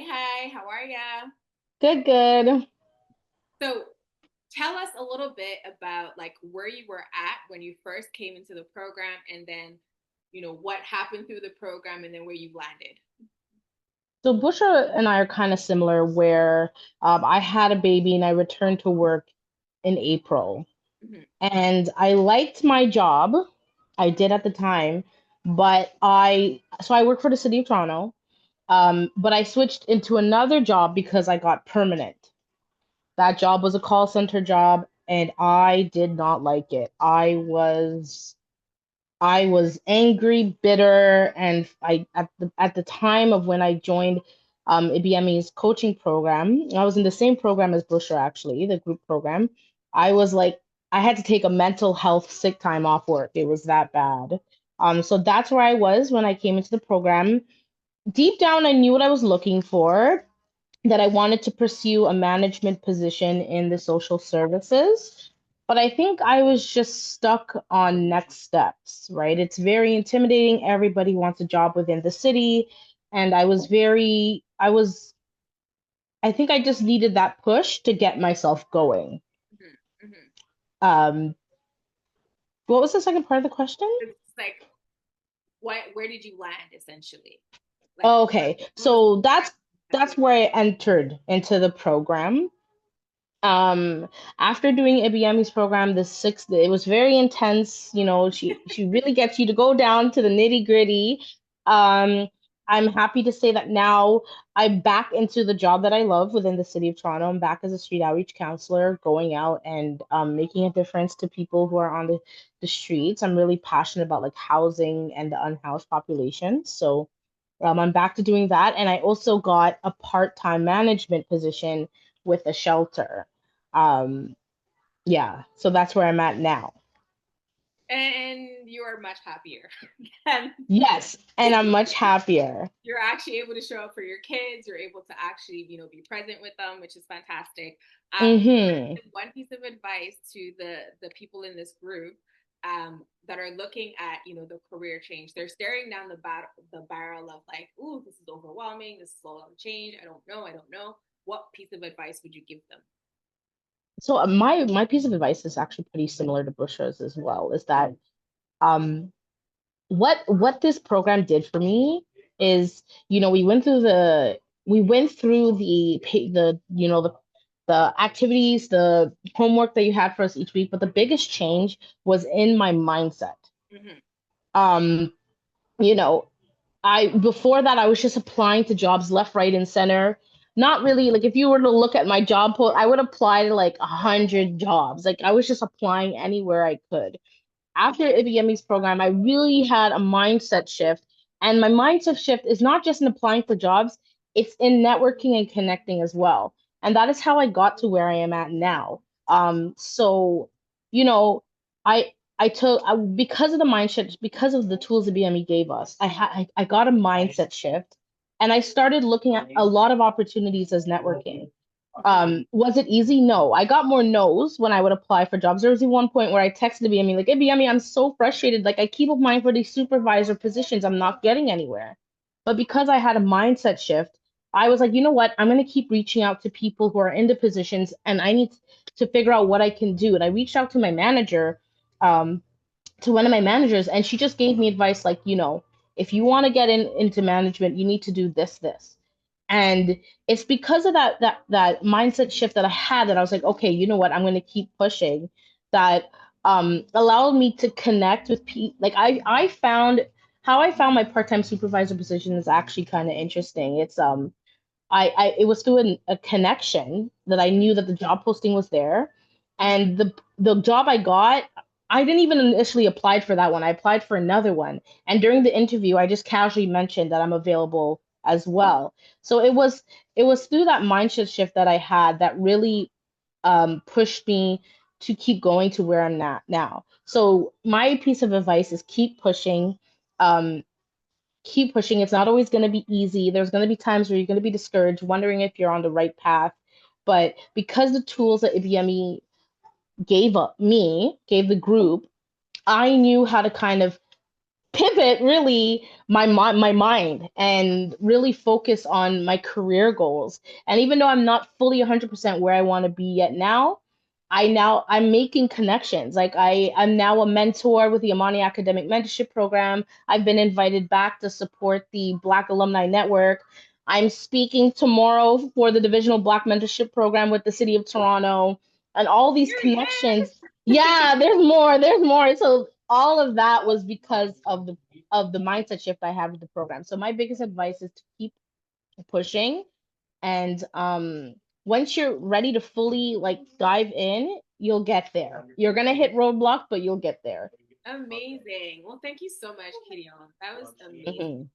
Hi, how are ya? Good, good. So tell us a little bit about like where you were at when you first came into the program and then, what happened through the program and then where you landed. So Bushra and I are kind of similar where I had a baby and I returned to work in April. Hmm. And I liked my job. I did at the time, but I work for the city of Toronto. But I switched into another job because I got permanent. That job was a call center job and I did not like it. I was angry, bitter, and I at the time of when I joined IBME's coaching program, I was in the same program as Busher actually, the group program. I was like, I had to take a mental health sick time off work. It was that bad. So that's where I was when I came into the program. Deep down, I knew what I was looking for, that I wanted to pursue a management position in the social services. But I think I was just stuck on next steps, right? It's very intimidating. Everybody wants a job within the city. And I think I just needed that push to get myself going. Hmm. Hmm. Um, what was the second part of the question? It's like where did you land essentially? Like Okay, what was so the that's where I entered into the program. Um, After doing Ibiami's program, it was very intense. She really gets you to go down to the nitty gritty. Um, I'm happy to say that now I'm back into the job that I love within the city of Toronto. I'm back as a street outreach counselor, going out and making a difference to people who are on the streets. I'm really passionate about like housing and the unhoused population. So I'm back to doing that. And I also got a part-time management position with a shelter. Um, yeah, so that's where I'm at now. and you are much happier. And Yes, and I'm much happier. you're actually able to show up for your kids, you're able to actually, be present with them, which is fantastic. Mm-hmm. One piece of advice to the people in this group that are looking at the career change. They're staring down the barrel of like, ooh, this is overwhelming. This is a lot of change. I don't know. I don't know. What piece of advice would you give them? So my piece of advice is actually pretty similar to Bushra's as well, is that um what this program did for me is, we went through the activities, the homework that you had for us each week, but the biggest change was in my mindset. Mm-hmm. Um, you know, I before that I was just applying to jobs left, right, and center. Not really like if you were to look at my job post, I would apply to like 100 jobs. Like I was just applying anywhere I could. After Ibiemi's program, I really had a mindset shift. And my mindset shift is not just in applying for jobs, it's in networking and connecting as well. And that is how I got to where I am at now. So, you know, because of the mindset, because of the tools that BME gave us, I got a mindset shift and I started looking at a lot of opportunities as networking. Was it easy? No. I got more no's when I would apply for jobs. There was one point where I texted BME like, "Hey, BME, I'm so frustrated. Like, I keep applying for these supervisor positions. I'm not getting anywhere." But because I had a mindset shift, I was like, you know what? I'm gonna keep reaching out to people who are in the positions, and I need to figure out what I can do. And I reached out to my manager, um, to one of my managers, and she just gave me advice like, if you want to get into management, you need to do this. And it's because of that mindset shift that I had, that I was like, okay, you know what, I'm going to keep pushing, that allowed me to connect with people. Like I found how I found my part-time supervisor position is actually kind of interesting. It's it was through a connection that I knew that the job posting was there, and the job I got, I didn't even initially apply for that one. I applied for another one, and during the interview, I just casually mentioned that I'm available as well. So it was through that mindset shift that I had that really pushed me to keep going to where I'm at now. So my piece of advice is Um, keep pushing. It's not always going to be easy. There's going to be times where you're going to be discouraged, wondering if you're on the right path. But because the tools that IBME gave the group, I knew how to kind of pivot really my mind and really focus on my career goals. And even though I'm not fully 100% where I want to be yet now, I'm making connections. Like I'm now a mentor with the Amani Academic Mentorship Program. I've been invited back to support the Black Alumni Network. I'm speaking tomorrow for the Divisional Black Mentorship Program with the City of Toronto, and all these connections. Yeah, there's more. There's more. So all of that was because of the mindset shift I had with the program. So my biggest advice is to keep pushing, and once you're ready to fully like dive in, you'll get there. You're gonna hit roadblock, but you'll get there. Amazing. Well, thank you so much, Khadione. That was amazing. Mhm.